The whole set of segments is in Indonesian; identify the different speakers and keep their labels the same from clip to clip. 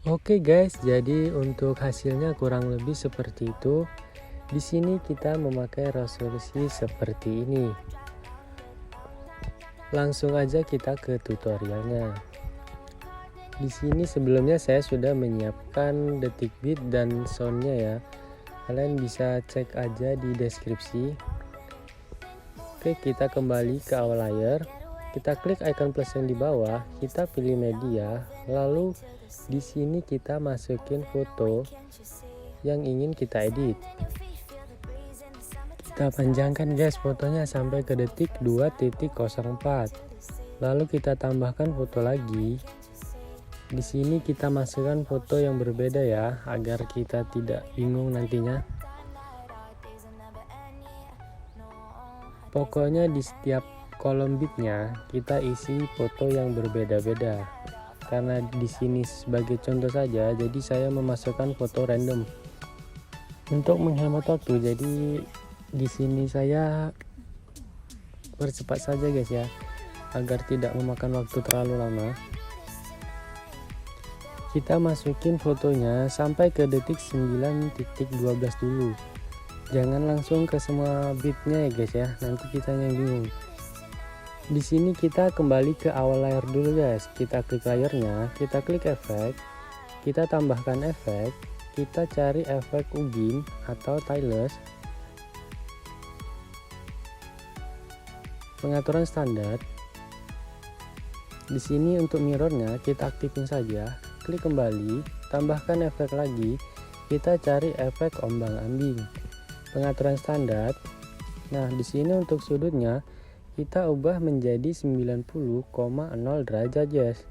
Speaker 1: Oke guys, jadi untuk hasilnya kurang lebih seperti itu. Di sini kita memakai resolusi seperti ini. Langsung aja kita ke tutorialnya. Di sini sebelumnya saya sudah menyiapkan detik bit dan soundnya ya. Kalian bisa cek aja di deskripsi. Oke, kita kembali ke awal layar. Kita klik icon plus yang di bawah, kita pilih media, lalu di sini kita masukin foto yang ingin kita edit. Kita panjangkan guys fotonya sampai ke detik 2.04. Lalu kita tambahkan foto lagi. Di sini kita masukkan foto yang berbeda ya, agar kita tidak bingung nantinya. Pokoknya di setiap kolom bitnya kita isi foto yang berbeda-beda. Karena di sini sebagai contoh saja, jadi saya memasukkan foto random. Untuk menghemat waktu, jadi di sini saya percepat saja guys ya, agar tidak memakan waktu terlalu lama. Kita masukin fotonya sampai ke detik 9.12 dulu. Jangan langsung ke semua bitnya ya guys ya, nanti kita yang bingung. Di sini kita kembali ke awal layar dulu guys. Kita klik layarnya, kita klik efek, kita tambahkan efek, kita cari efek ubin atau tailless. Pengaturan standar. Di sini untuk mirrornya kita aktifin saja. Klik kembali, tambahkan efek lagi. Kita cari efek ombang-ambing. Pengaturan standar. Nah, di sini untuk sudutnya kita ubah menjadi 90,0 derajat guys.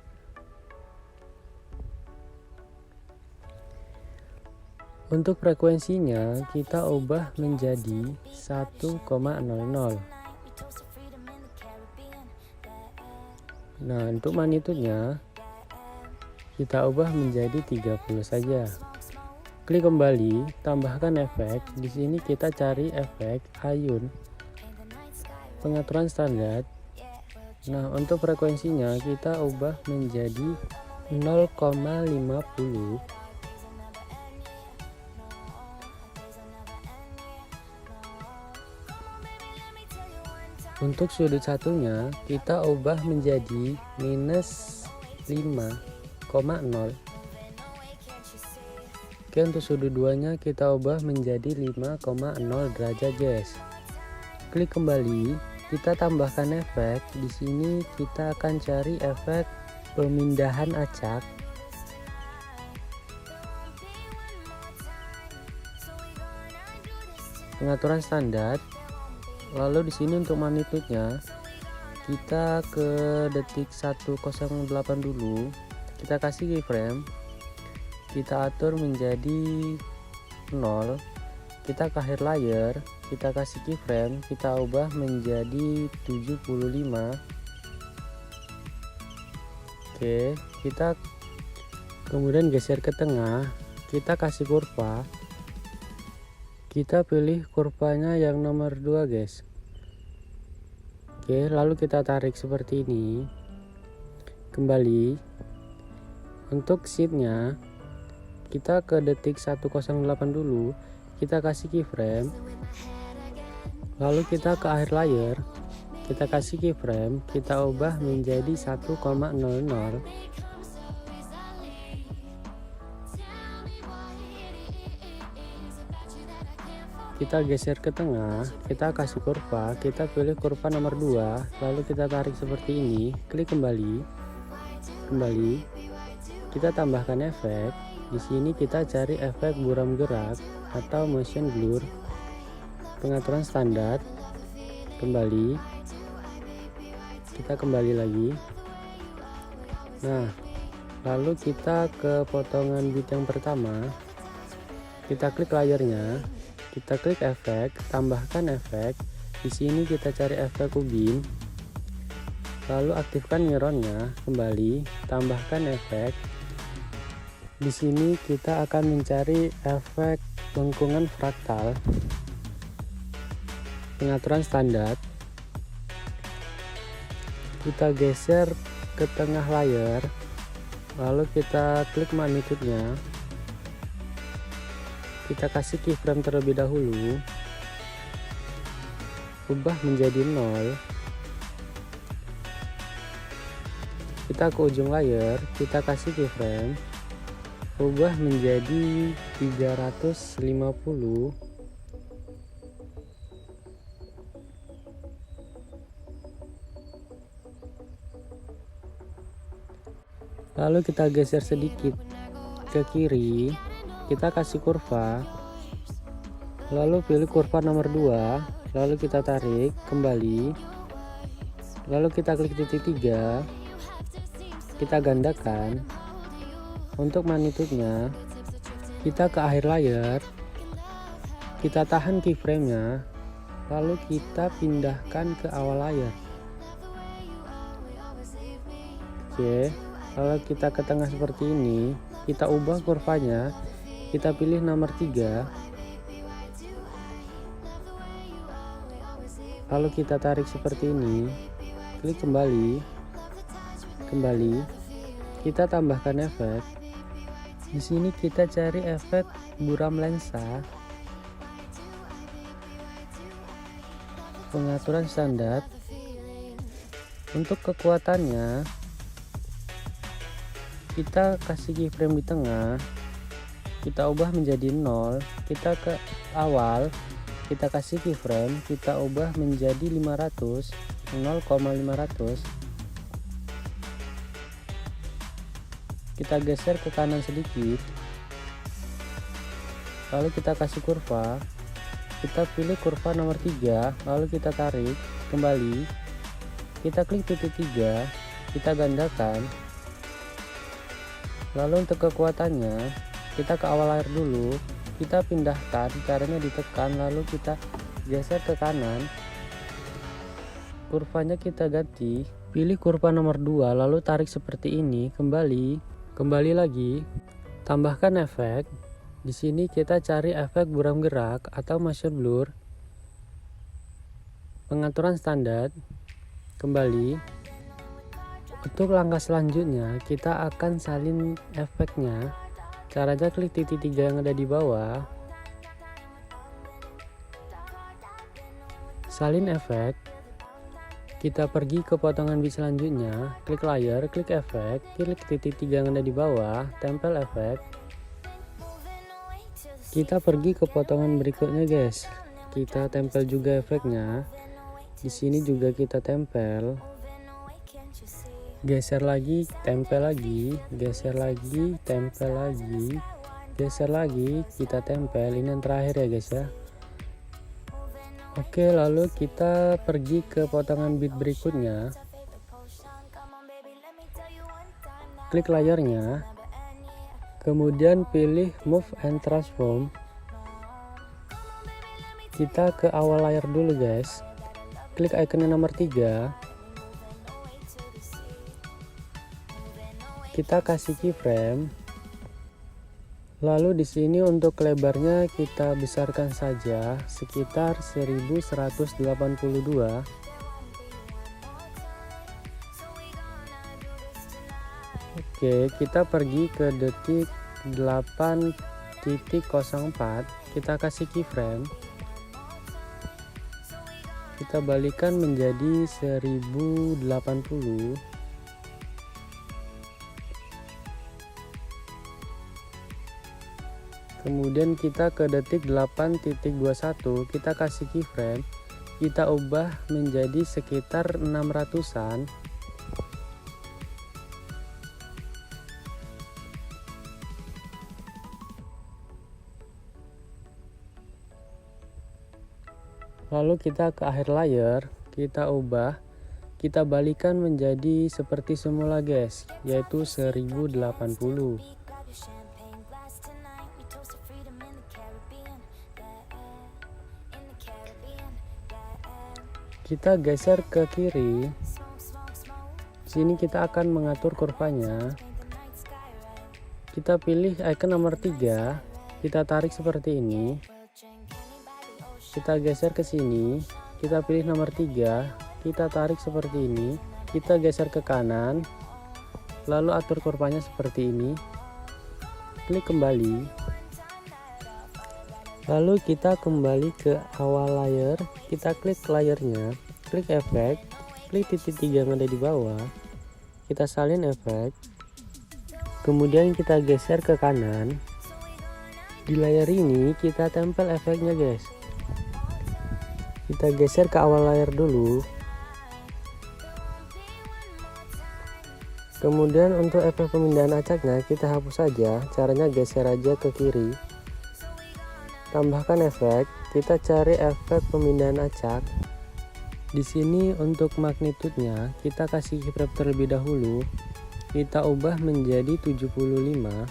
Speaker 1: Untuk frekuensinya kita ubah menjadi 1,00. Nah, untuk magnitude-nya kita ubah menjadi 30 saja. Klik kembali, tambahkan efek. Di sini kita cari efek ayun. Pengaturan standar. Nah, untuk frekuensinya kita ubah menjadi 0,50. Untuk sudut satunya kita ubah menjadi minus 5,0. Oke, untuk sudut duanya kita ubah menjadi 5,0 derajat guys. Klik kembali, kita tambahkan efek. Di sini kita akan cari efek pemindahan acak. Pengaturan standar. Lalu di sini untuk magnitude-nya kita ke detik 108 dulu. Kita kasih keyframe. Kita atur menjadi 0. Kita ke akhir layar, kita kasih keyframe, kita ubah menjadi 75. Oke, kita kemudian geser ke tengah, kita kasih kurva. Kita pilih kurvanya yang nomor 2 guys. Oke, lalu kita tarik seperti ini. Kembali. Untuk sheetnya kita ke detik 108 dulu. Kita kasih keyframe. Lalu kita ke akhir layar. Kita kasih keyframe, kita ubah menjadi 1,00. Kita geser ke tengah, kita kasih kurva, kita pilih kurva nomor 2, lalu kita tarik seperti ini, klik kembali, kita tambahkan efek. Di sini kita cari efek buram gerak atau motion blur. Pengaturan standar, kembali, kita kembali lagi. Nah, lalu kita ke potongan bit yang pertama, kita klik layarnya. Kita klik efek, tambahkan efek. Di sini kita cari efek ubin. Lalu aktifkan neuronnya, kembali, tambahkan efek. Di sini kita akan mencari efek lengkungan fraktal, pengaturan standar. Kita geser ke tengah layar, lalu kita klik magnitude-nya. Kita kasih keyframe terlebih dahulu, ubah menjadi 0. Kita ke ujung layar, kita kasih keyframe, ubah menjadi 350. Lalu kita geser sedikit ke kiri, kita kasih kurva, lalu pilih kurva nomor 2, lalu kita tarik kembali, lalu kita klik titik 3, kita gandakan. Untuk magnitude-nya, kita ke akhir layar, kita tahan keyframe-nya, lalu kita pindahkan ke awal layar. Oke, lalu kita ke tengah seperti ini, kita ubah kurvanya, kita pilih nomor 3, lalu kita tarik seperti ini, klik kembali, kita tambahkan efek. Di sini kita cari efek buram lensa, pengaturan standar. Untuk kekuatannya, kita kasih keyframe di tengah, kita ubah menjadi 0, kita ke awal, kita kasih keyframe, kita ubah menjadi 500, 0,500. Kita geser ke kanan sedikit, lalu kita kasih kurva, kita pilih kurva nomor 3, lalu kita tarik kembali, kita klik titik 3, kita gandakan. Lalu untuk kekuatannya, kita ke awal layar dulu, kita pindahkan, caranya ditekan, lalu kita geser ke kanan, kurvanya kita ganti, pilih kurva nomor 2, lalu tarik seperti ini, kembali lagi, tambahkan efek. Di sini kita cari efek buram gerak atau motion blur, pengaturan standar, kembali. Untuk langkah selanjutnya, kita akan salin efeknya. Caranya klik titik 3 yang ada di bawah, salin efek. Kita pergi ke potongan bit selanjutnya, klik layar, klik efek, klik titik 3 yang ada di bawah, tempel efek. Kita pergi ke potongan berikutnya guys, kita tempel juga efeknya. Di sini juga kita tempel, geser lagi, tempel lagi, geser lagi, tempel lagi, geser lagi, kita tempel. Ini yang terakhir ya guys ya. Oke, lalu kita pergi ke potongan bit berikutnya, klik layarnya, kemudian pilih move and transform. Kita ke awal layar dulu guys, klik ikonnya nomor 3, kita kasih keyframe. Lalu di sini untuk lebarnya kita besarkan saja sekitar 1182. Oke, kita pergi ke detik 8.04, kita kasih keyframe. Kita balikan menjadi 1080. Kemudian kita ke detik 8.21, kita kasih keyframe, kita ubah menjadi sekitar 600-an. Lalu kita ke akhir layar, kita ubah, kita balikan menjadi seperti semula guys, yaitu 1080. Kita geser ke kiri, Di sini kita akan mengatur kurvanya. Kita pilih icon nomor 3, kita tarik seperti ini. Kita geser ke sini, kita pilih nomor 3, kita tarik seperti ini. Kita geser ke kanan, lalu atur kurvanya seperti ini. Klik kembali. Lalu kita kembali ke awal layer, kita klik layernya, klik efek, klik titik 3 yang ada di bawah, kita salin efek, kemudian kita geser ke kanan. Di layar ini kita tempel efeknya guys. Kita geser ke awal layar dulu. Kemudian untuk efek pemindahan acaknya kita hapus saja, caranya geser aja ke kiri. Tambahkan efek, kita cari efek pemindahan acak. Di sini untuk magnitudenya kita kasih keyframe terlebih dahulu. Kita ubah menjadi 75.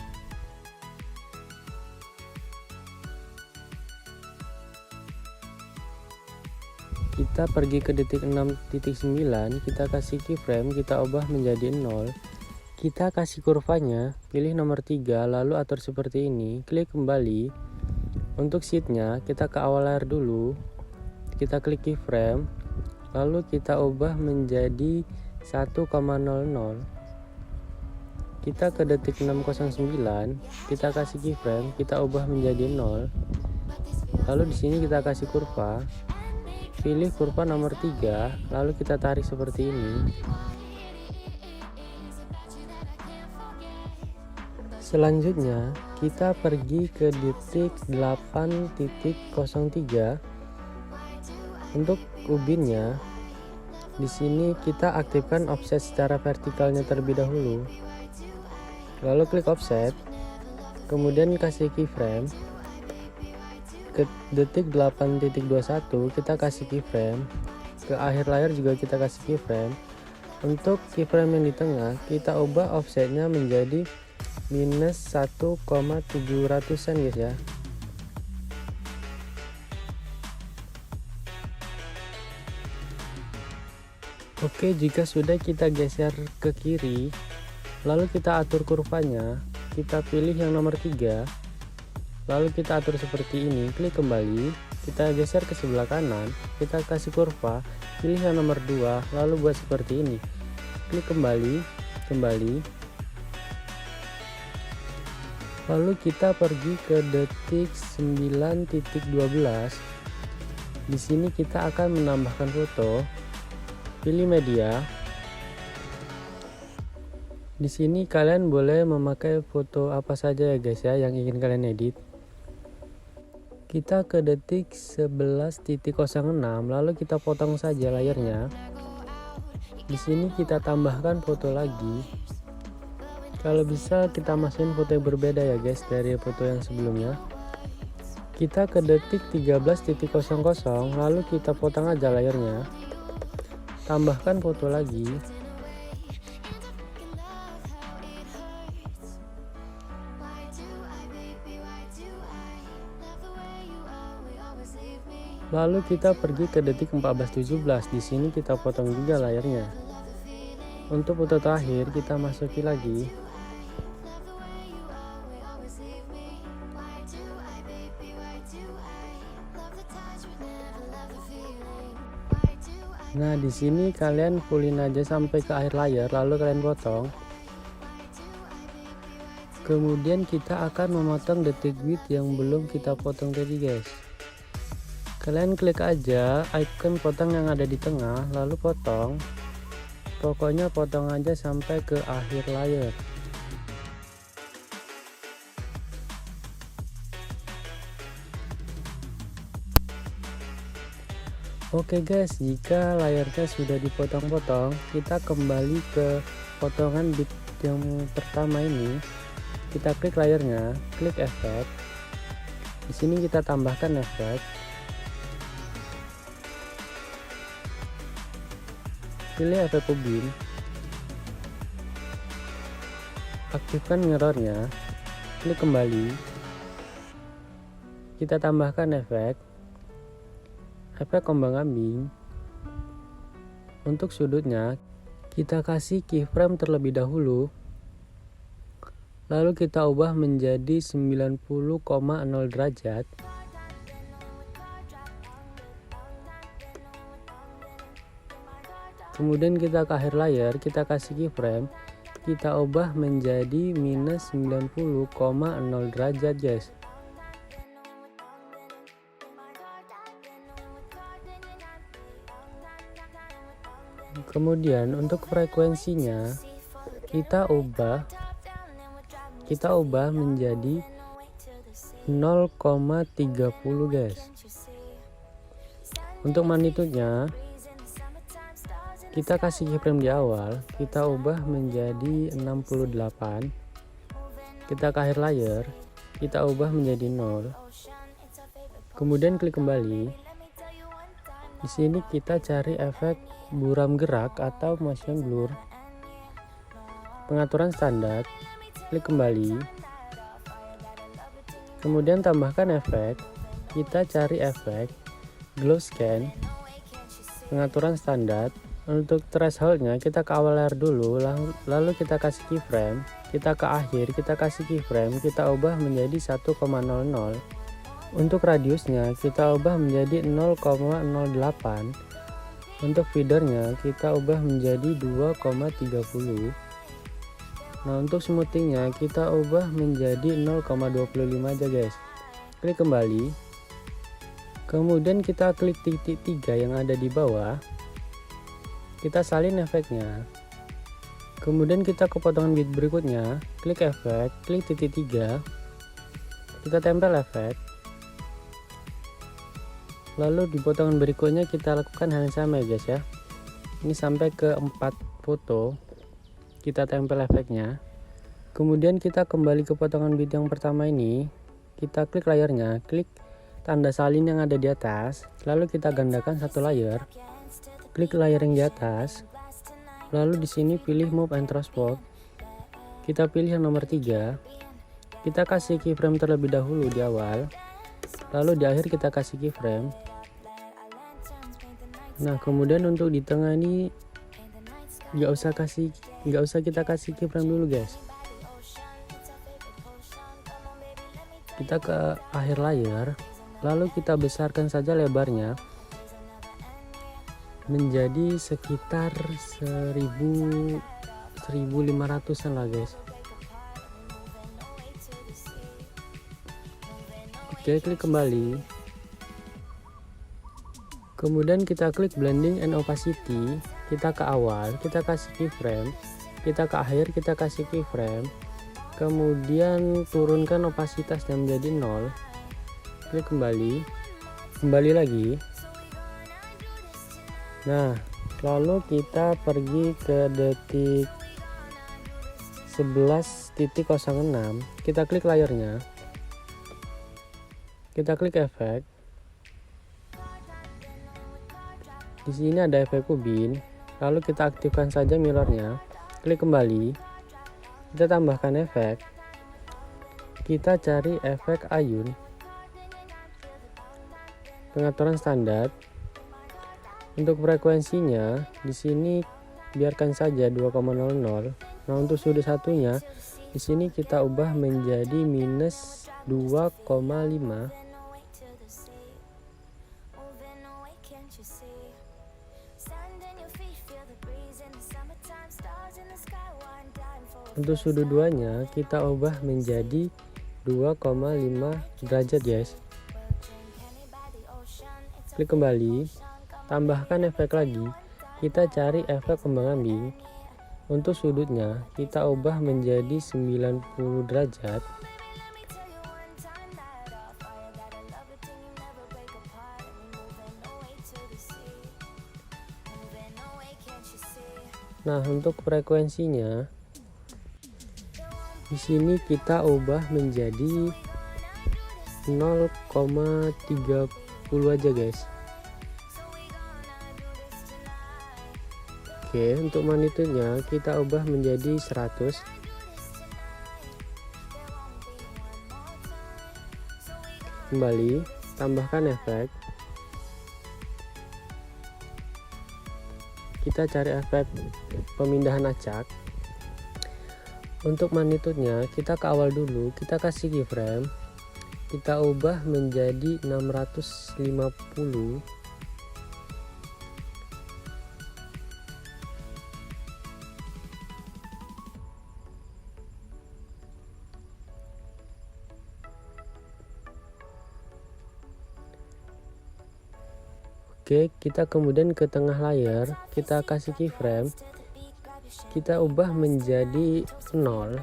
Speaker 1: Kita pergi ke detik 6.9, kita kasih keyframe, kita ubah menjadi 0. Kita kasih kurvanya, pilih nomor 3, lalu atur seperti ini, klik kembali. Untuk sheetnya kita ke awal layar dulu, kita klik keyframe, lalu kita ubah menjadi 1,00. Kita ke detik 6.09, kita kasih keyframe, kita ubah menjadi 0. Lalu di sini kita kasih kurva, pilih kurva nomor 3, lalu kita tarik seperti ini. Selanjutnya kita pergi ke detik 8.03. Untuk ubinnya, di sini kita aktifkan offset secara vertikalnya terlebih dahulu. Lalu klik offset, kemudian kasih keyframe. Ke detik 8.21 kita kasih keyframe. Ke akhir layar juga kita kasih keyframe. Untuk keyframe yang di tengah kita ubah offsetnya menjadi minus 1,700an guys ya. Oke, jika sudah kita geser ke kiri, lalu kita atur kurvanya, kita pilih yang nomor 3, lalu kita atur seperti ini, klik kembali, kita geser ke sebelah kanan, kita kasih kurva, pilih yang nomor 2, lalu buat seperti ini, klik kembali, lalu kita pergi ke detik 9.12. Di sini kita akan menambahkan foto. Pilih media. Di sini kalian boleh memakai foto apa saja ya guys ya yang ingin kalian edit. Kita ke detik 11.06, lalu kita potong saja layarnya. Di sini kita tambahkan foto lagi. Kalau bisa kita masukin foto yang berbeda ya guys dari foto yang sebelumnya. Kita ke detik 13.00, lalu kita potong aja layarnya. Tambahkan foto lagi. Lalu kita pergi ke detik 14.17. Di sini kita potong juga layarnya. Untuk foto terakhir kita masuki lagi. Nah, di sini kalian fullin aja sampai ke akhir layar, lalu kalian potong. Kemudian kita akan memotong detik width yang belum kita potong tadi guys. Kalian klik aja icon potong yang ada di tengah, lalu potong. Pokoknya potong aja sampai ke akhir layar. Oke guys, jika layarnya sudah dipotong-potong, kita kembali ke potongan bit yang pertama ini. Kita klik layarnya, klik efek. Di sini kita tambahkan efek. Pilih efek ubin. Aktifkan mirrornya, klik kembali. Kita tambahkan efek kembang ambing. Untuk sudutnya Kita kasih keyframe terlebih dahulu, lalu kita ubah menjadi 90,0 derajat. Kemudian kita ke akhir layar, kita kasih keyframe, kita ubah menjadi minus 90,0 derajat guys. Kemudian untuk frekuensinya kita ubah menjadi 0,30 guys. Untuk magnitudenya kita kasih keyframe di awal, kita ubah menjadi 68. Kita ke akhir layar, kita ubah menjadi 0. Kemudian klik kembali. Di sini kita cari efek buram gerak atau motion blur. Pengaturan standar, klik kembali. Kemudian tambahkan efek, kita cari efek glow scan. Pengaturan standar. Untuk thresholdnya kita ke awal layar dulu, lalu kita kasih keyframe, kita ke akhir, kita kasih keyframe, kita ubah menjadi 1,00. Untuk radiusnya kita ubah menjadi 0,08. Untuk feedernya kita ubah menjadi 2,30. Nah, untuk smoothingnya kita ubah menjadi 0,25 aja guys. Klik kembali. Kemudian kita klik titik 3 yang ada di bawah. Kita salin efeknya. Kemudian kita ke potongan bit berikutnya, klik efek, klik titik 3. Kita tempel efek. Lalu di potongan berikutnya kita lakukan hal yang sama ya guys ya. Ini sampai ke 4 foto. Kita tempel efeknya. Kemudian kita kembali ke potongan bit yang pertama ini. Kita klik layarnya, klik tanda salin yang ada di atas. Lalu kita gandakan satu layar. Klik layar yang di atas. Lalu di sini pilih move and transport. Kita pilih yang nomor 3. Kita kasih keyframe terlebih dahulu di awal. Lalu di akhir kita kasih keyframe. Nah, kemudian untuk di tengah ini nggak usah kita kasih keyframe dulu guys. Kita ke akhir layar, lalu kita besarkan saja lebarnya menjadi sekitar 1500-an lah guys. Oke, klik kembali. Kemudian kita klik blending and opacity. Kita ke awal, kita kasih keyframe. Kita ke akhir, kita kasih keyframe. Kemudian turunkan opasitasnya menjadi 0. Klik kembali. Kembali lagi. Nah, lalu kita pergi ke detik 11.06. Kita klik layarnya. Kita klik efek. Di sini ada efek ubin. Lalu kita aktifkan saja mirrornya. Klik kembali. Kita tambahkan efek. Kita cari efek ayun. Pengaturan standar. Untuk frekuensinya di sini biarkan saja 2,00. Nah, untuk sudut satunya di sini kita ubah menjadi minus 2,5. Untuk sudut duanya kita ubah menjadi 2,5 derajat guys. Klik kembali. Tambahkan efek lagi, kita cari efek kembang ambing. Untuk sudutnya kita ubah menjadi 90 derajat. Nah, untuk frekuensinya di sini kita ubah menjadi 0,30 aja guys. Oke, untuk magnitudenya kita ubah menjadi 100. Kembali, tambahkan efek. kita cari efek pemindahan acak. Untuk magnitude-nya kita ke awal dulu, kita kasih keyframe, kita ubah menjadi 650. Oke, kita kemudian ke tengah layar, kita kasih keyframe, kita ubah menjadi 0.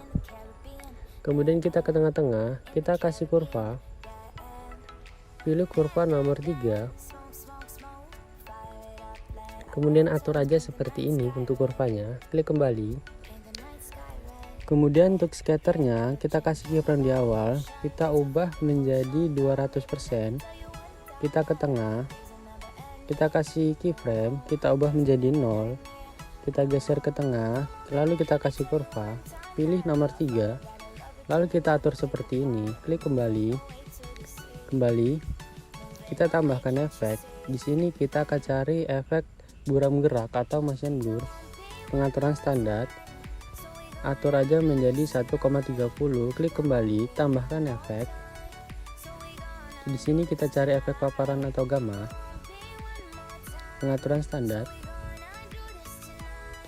Speaker 1: Kemudian kita ke tengah-tengah, kita kasih kurva, pilih kurva nomor 3. Kemudian atur aja seperti ini untuk kurvanya, klik kembali. Kemudian untuk scatternya, kita kasih keyframe di awal, kita ubah menjadi 200%. Kita ke tengah, kita kasih keyframe, kita ubah menjadi 0, kita geser ke tengah, lalu kita kasih kurva, pilih nomor 3, lalu kita atur seperti ini, klik kembali, kita tambahkan efek. Di sini kita akan cari efek buram gerak atau motion blur. Pengaturan standar, atur aja menjadi 1,30, klik kembali, tambahkan efek. Di sini kita cari efek paparan atau gamma. Pengaturan standar,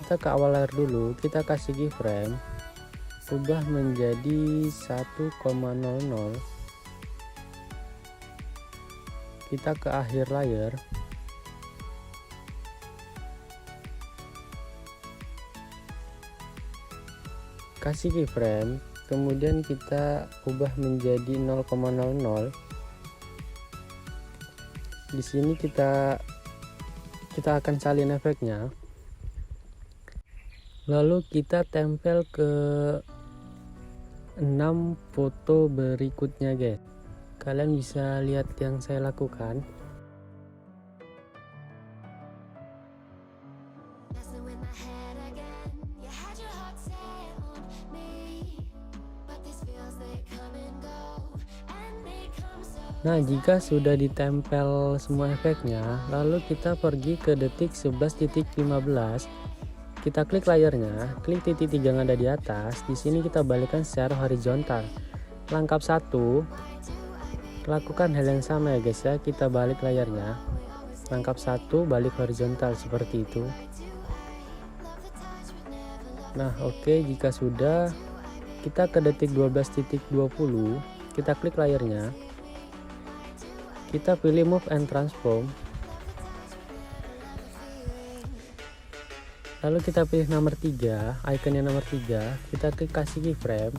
Speaker 1: kita ke awal layar dulu, kita kasih keyframe, ubah menjadi 1,00, kita ke akhir layar, kasih keyframe, kemudian kita ubah menjadi 0,00. Di sini kita akan salin efeknya, lalu kita tempel ke 6 foto berikutnya guys. Kalian bisa lihat yang saya lakukan. Nah, jika sudah ditempel semua efeknya, lalu kita pergi ke detik 11.15. Kita klik layarnya, klik titik 3 yang ada di atas. Di sini kita balikkan secara horizontal. Langkah 1, lakukan hal yang sama ya guys ya. Kita balik layarnya. Langkah 1, balik horizontal seperti itu. Nah, oke, jika sudah, kita ke detik 12.20. Kita klik layarnya. Kita pilih move and transform, lalu kita pilih nomor 3, ikonnya nomor 3, kita klik kasih keyframe,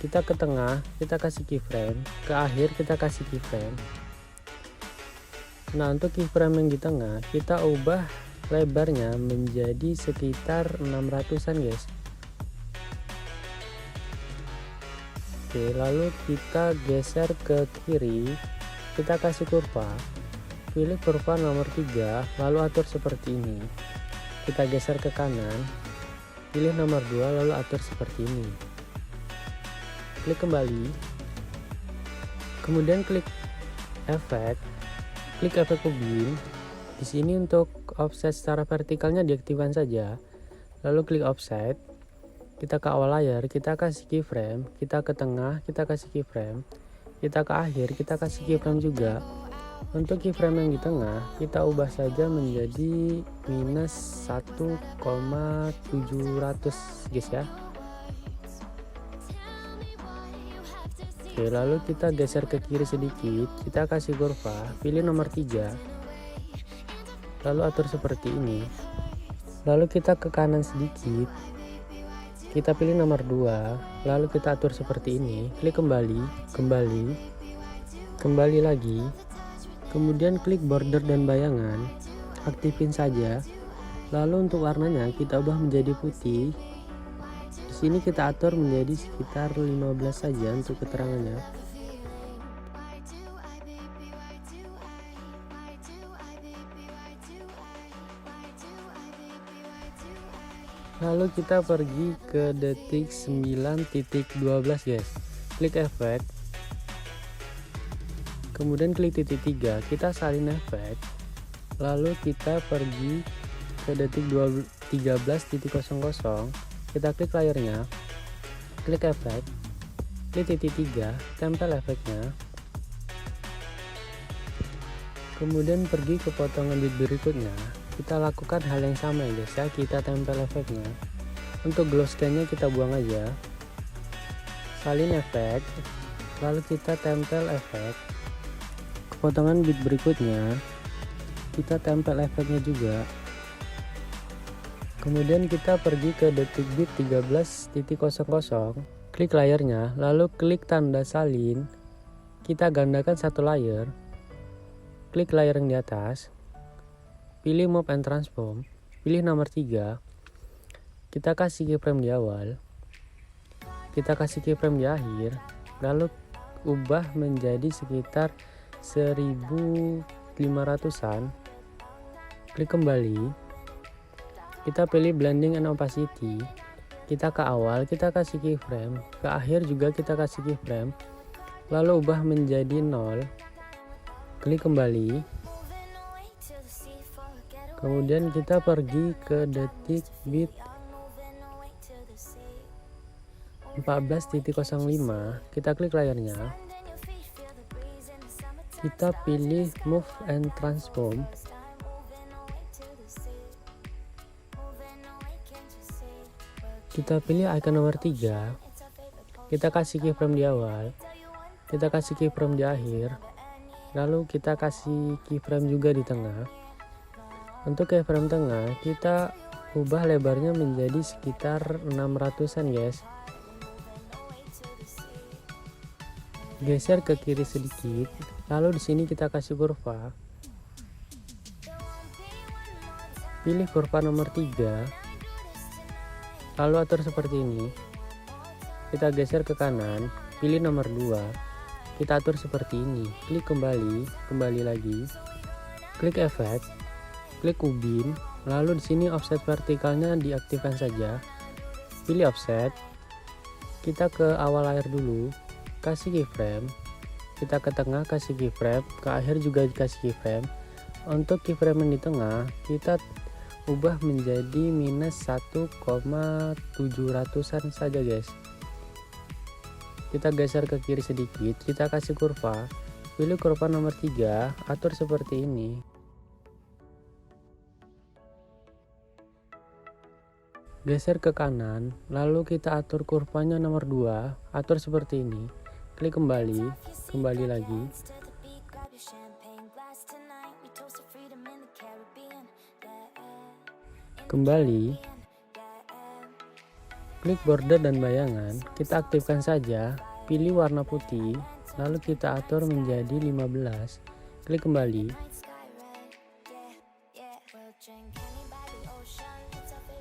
Speaker 1: kita ke tengah, kita kasih keyframe, ke akhir kita kasih keyframe. Nah, untuk keyframe yang di tengah kita ubah lebarnya menjadi sekitar 600-an guys. Oke, lalu kita geser ke kiri, kita kasih kurva, pilih kurva nomor 3, lalu atur seperti ini. Kita geser ke kanan, pilih nomor 2, lalu atur seperti ini. Klik kembali, kemudian klik efek ubin. Di sini untuk offset secara vertikalnya diaktifkan saja, lalu klik offset. Kita ke awal layar, kita kasih keyframe, kita ke tengah, kita kasih keyframe, kita ke akhir, kita kasih keyframe juga. Untuk keyframe yang di tengah kita ubah saja menjadi minus 1,700 guys ya. Oke, lalu kita geser ke kiri sedikit, kita kasih kurva, pilih nomor 3, lalu atur seperti ini. Lalu kita ke kanan sedikit, kita pilih nomor 2, lalu kita atur seperti ini, klik kembali lagi, kemudian klik border dan bayangan, aktifin saja. Lalu untuk warnanya kita ubah menjadi putih. Di sini kita atur menjadi sekitar 15 saja untuk keterangannya. Lalu kita pergi ke detik 9.12 guys. Klik efek, kemudian klik titik 3, kita salin efek, lalu kita pergi ke detik 13.00, kita klik layarnya, klik efek, klik titik 3, tempel efeknya. Kemudian pergi ke potongan bit berikutnya, kita lakukan hal yang sama ya guys ya, kita tempel efeknya. Untuk glow scan-nya kita buang aja, salin efek, lalu kita tempel efek. Ke potongan bit berikutnya, kita tempel efeknya juga. Kemudian kita pergi ke detik bit 13.00, klik layarnya, lalu klik tanda salin, kita gandakan satu layer, klik layar yang di atas, pilih move and transform, pilih nomor 3, kita kasih keyframe di awal, kita kasih keyframe di akhir, lalu ubah menjadi sekitar 1500-an, klik kembali, kita pilih blending and opacity, kita ke awal kita kasih keyframe, ke akhir juga kita kasih keyframe, lalu ubah menjadi 0, klik kembali, kemudian kita pergi ke detik bit 14.05, kita klik layarnya, kita pilih move and transform, kita pilih icon nomor 3, kita kasih keyframe di awal, kita kasih keyframe di akhir, lalu kita kasih keyframe juga di tengah. Untuk keyframe tengah kita ubah lebarnya menjadi sekitar 600-an guys. Geser ke kiri sedikit, lalu di sini kita kasih kurva. Pilih kurva nomor 3, lalu atur seperti ini. Kita geser ke kanan, pilih nomor 2, kita atur seperti ini. Klik kembali, kembali lagi, klik efek, klik ubin, lalu di sini offset vertikalnya diaktifkan saja. Pilih offset, kita ke awal layar dulu, kasih keyframe, kita ke tengah kasih keyframe, ke akhir juga dikasih keyframe. Untuk keyframe yang di tengah kita ubah menjadi minus 1,700-an saja guys. Kita geser ke kiri sedikit, kita kasih kurva, pilih kurva nomor 3, atur seperti ini. Geser ke kanan, lalu kita atur kurvanya nomor 2, atur seperti ini. Klik kembali, kembali lagi. Kembali, klik border dan bayangan, kita aktifkan saja, pilih warna putih, lalu kita atur menjadi 15, klik kembali.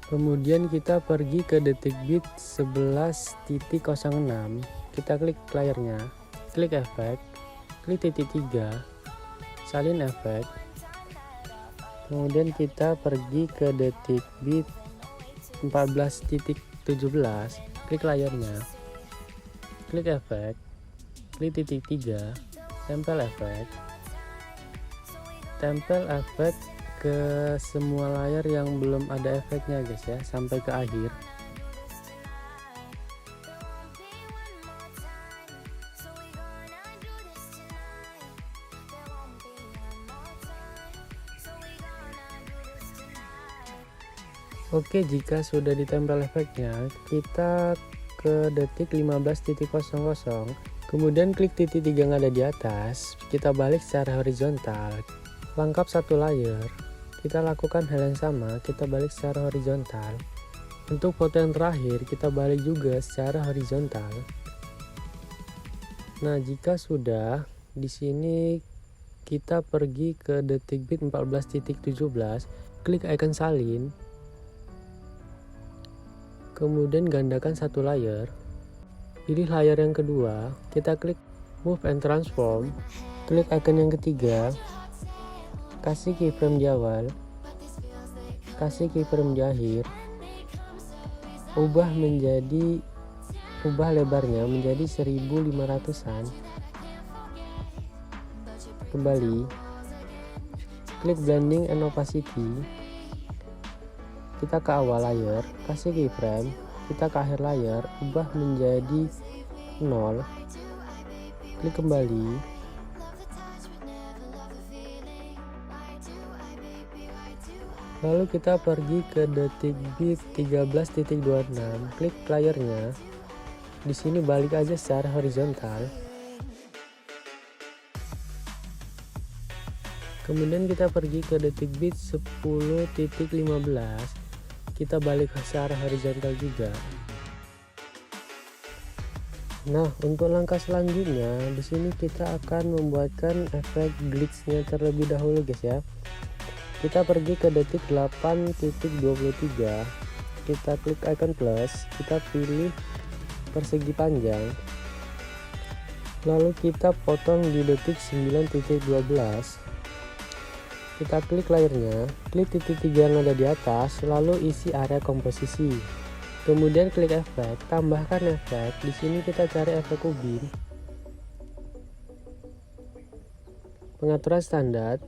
Speaker 1: Kemudian kita pergi ke detik bit 11.06, kita klik layarnya, klik efek, klik titik 3, salin efek. Kemudian kita pergi ke detik bit 14.17, klik layarnya, klik efek, klik titik 3, tempel efek, tempel efek ke semua layar yang belum ada efeknya guys ya, sampai ke akhir. Oke, jika sudah ditempel efeknya, kita ke detik 15.00, kemudian klik titik 3 yang ada di atas, kita balik secara horizontal, lengkap satu layer. Kita lakukan hal yang sama, kita balik secara horizontal. Untuk foto yang terakhir, kita balik juga secara horizontal. Nah, jika sudah, di sini kita pergi ke detik bit 14.17, klik icon salin, kemudian gandakan satu layer, pilih layar yang kedua, kita klik move and transform, klik icon yang ketiga, kasih keyframe di awal, kasih keyframe di akhir, ubah lebarnya menjadi 1500-an, kembali, klik blending and opacity, kita ke awal layar, kasih keyframe, kita ke akhir layar, ubah menjadi 0, klik kembali. Lalu kita pergi ke detik bit 13.26, klik layarnya. Di sini balik aja secara horizontal. Kemudian kita pergi ke detik bit 10.15, kita balik ke secara horizontal juga. Nah, untuk langkah selanjutnya di sini kita akan membuatkan efek glitch-nya terlebih dahulu guys ya. Kita pergi ke detik 8.23, kita klik icon plus, kita pilih persegi panjang, lalu kita potong di detik 9.12. Kita klik layarnya, klik titik 3 yang ada di atas, lalu isi area komposisi. Kemudian klik efek, tambahkan efek. Di sini kita cari efek ubin. Pengaturan standar,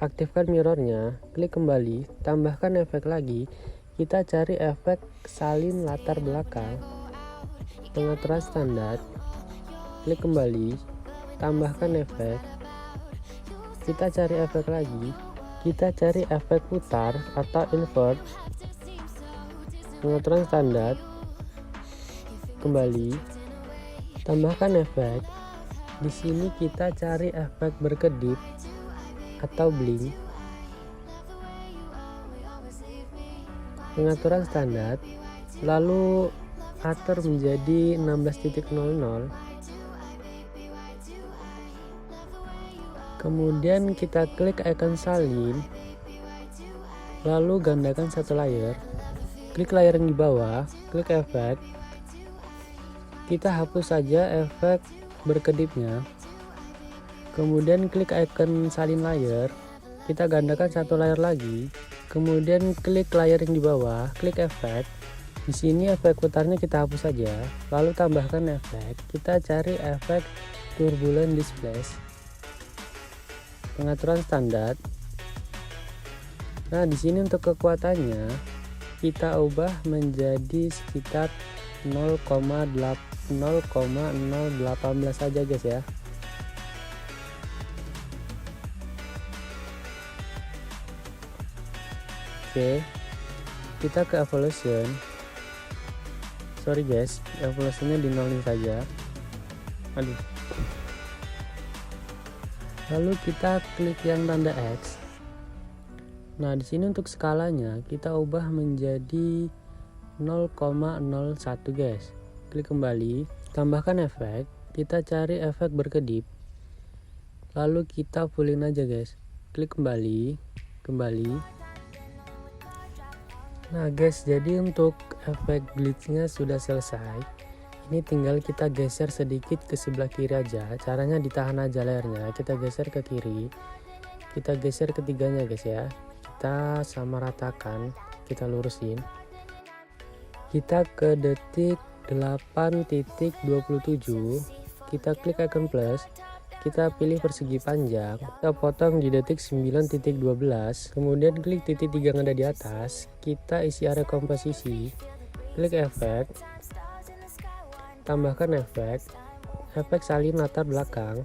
Speaker 1: aktifkan mirrornya, klik kembali, tambahkan efek lagi. Kita cari efek salin latar belakang. Pengaturan standar, klik kembali, tambahkan efek. Kita cari efek lagi, kita cari efek putar atau invert. Pengaturan standar, kembali, tambahkan efek. Di sini kita cari efek berkedip atau blink. Pengaturan standar, lalu atur menjadi 16.00. Kemudian kita klik icon salin, lalu gandakan satu layar, klik layar yang di bawah, klik efek, kita hapus saja efek berkedipnya, kemudian klik icon salin layar, kita gandakan satu layar lagi, kemudian klik layar yang di bawah, klik efek. Di sini efek putarnya kita hapus saja, lalu tambahkan efek, kita cari efek turbulent displace. Pengaturan standar. Nah, di sini untuk kekuatannya kita ubah menjadi sekitar 0,018 saja guys ya. Oke, kita ke evolution. Sorry guys, evolutionnya di nolin saja. Aduh. Lalu kita klik yang tanda X. Nah, di sini untuk skalanya kita ubah menjadi 0,01 guys. Klik kembali, tambahkan efek, kita cari efek berkedip. Lalu kita fullin aja guys. Klik kembali. Nah guys, jadi untuk efek glitchnya sudah selesai. Ini tinggal kita geser sedikit ke sebelah kiri aja. Caranya ditahan aja layarnya, kita geser ke kiri, kita geser ketiganya guys ya, kita sama ratakan, kita lurusin. Kita ke detik 8.27, kita klik icon plus, kita pilih persegi panjang, kita potong di detik 9.12, kemudian klik titik 3 yang ada di atas, kita isi area komposisi, klik efek, tambahkan efek salin latar belakang,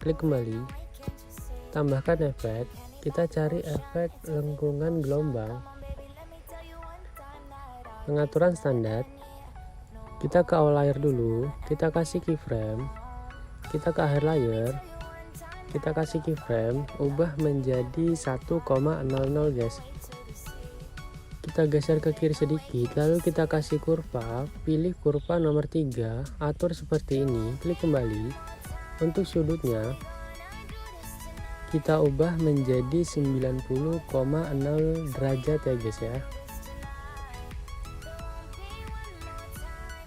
Speaker 1: klik kembali, tambahkan efek, kita cari efek lengkungan gelombang. Pengaturan standar, kita ke awal layar dulu, kita kasih keyframe, kita ke akhir layar, kita kasih keyframe, ubah menjadi 1,00 guys. Kita geser ke kiri sedikit, lalu kita kasih kurva, pilih kurva nomor 3, atur seperti ini, klik kembali. Untuk sudutnya kita ubah menjadi 90,0 derajat ya guys ya.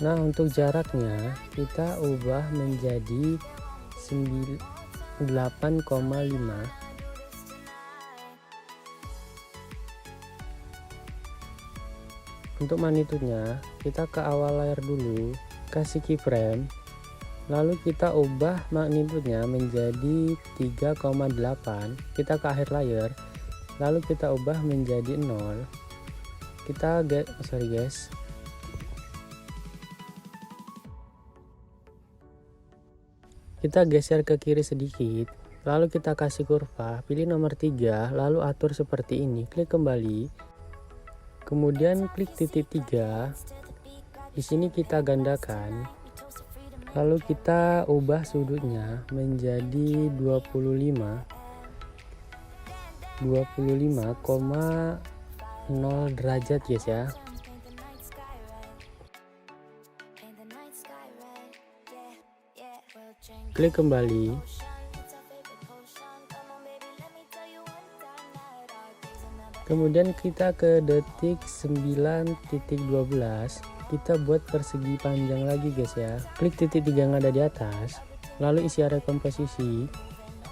Speaker 1: Nah, untuk jaraknya kita ubah menjadi 8,5. Untuk magnitude-nya kita ke awal layar dulu, kasih keyframe, lalu kita ubah magnitude-nya menjadi 3,8. Kita ke akhir layar, lalu kita ubah menjadi 0. kita kita geser ke kiri sedikit, lalu kita kasih kurva, pilih nomor 3, lalu atur seperti ini, klik kembali, kemudian klik titik 3, di sini kita gandakan, lalu kita ubah sudutnya menjadi 25,0 derajat guys ya. Klik kembali, kemudian kita ke detik 9.12, kita buat persegi panjang lagi guys ya. Klik titik 3 yang ada di atas, lalu isi area komposisi,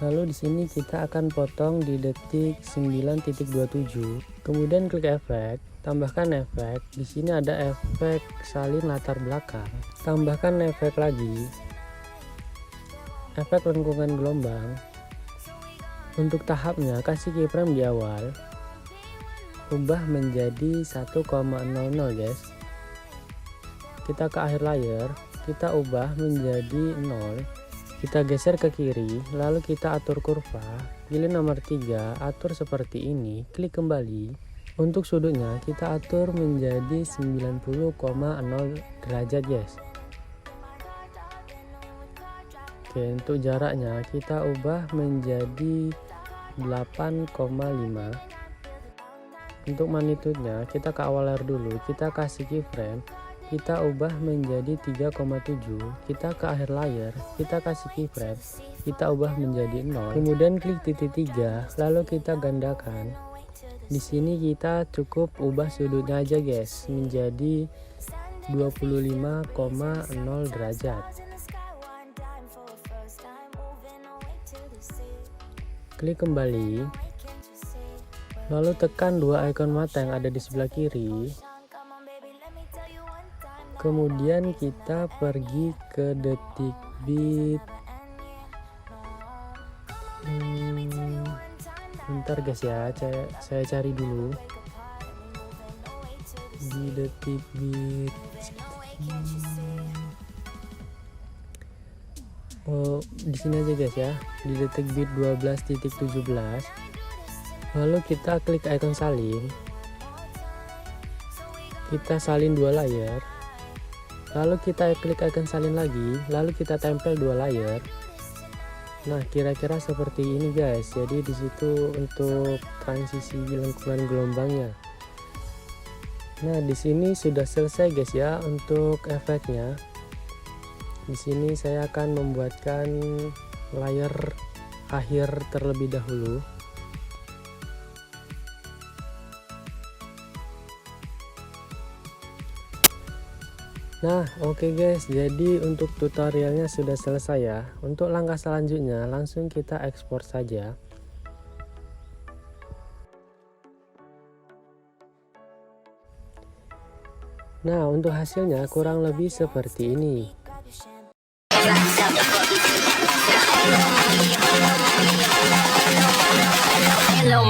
Speaker 1: lalu di sini kita akan potong di detik 9.27, kemudian klik efek, tambahkan efek. Di sini ada efek salin latar belakang, tambahkan efek lagi, efek lengkungan gelombang. Untuk tahapnya kasih keyframe di awal, ubah menjadi 1,00 guys. Kita ke akhir layar, kita ubah menjadi 0, kita geser ke kiri, lalu kita atur kurva, pilih nomor 3, atur seperti ini, klik kembali. Untuk sudutnya kita atur menjadi 90,0 derajat guys. Oke, untuk jaraknya kita ubah menjadi 8,5. Untuk magnitude-nya kita ke awal layar dulu, kita kasih keyframe, kita ubah menjadi 3,7. Kita ke akhir layar, kita kasih keyframe, kita ubah menjadi 0. Kemudian klik titik 3, lalu kita gandakan. Di sini kita cukup ubah sudutnya aja guys, menjadi 25,0 derajat. Klik kembali, lalu tekan dua ikon mata yang ada di sebelah kiri, kemudian kita pergi ke detik bit. Bentar guys ya, saya cari dulu di detik bit. Oh, di sini aja guys ya, di detik bit 12.17. Lalu kita klik icon salin, kita salin dua layar, lalu kita klik icon salin lagi, lalu kita tempel dua layar. Nah, kira-kira seperti ini guys. Jadi di situ untuk transisi lengkungan gelombangnya. Nah, di sini sudah selesai guys ya untuk efeknya. Di sini saya akan membuatkan layar akhir terlebih dahulu. Nah, oke guys, jadi untuk tutorialnya sudah selesai ya. Untuk langkah selanjutnya langsung kita ekspor saja. Nah, untuk hasilnya kurang lebih seperti ini.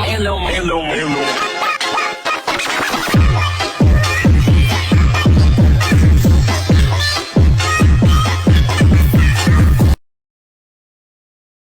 Speaker 2: Hello.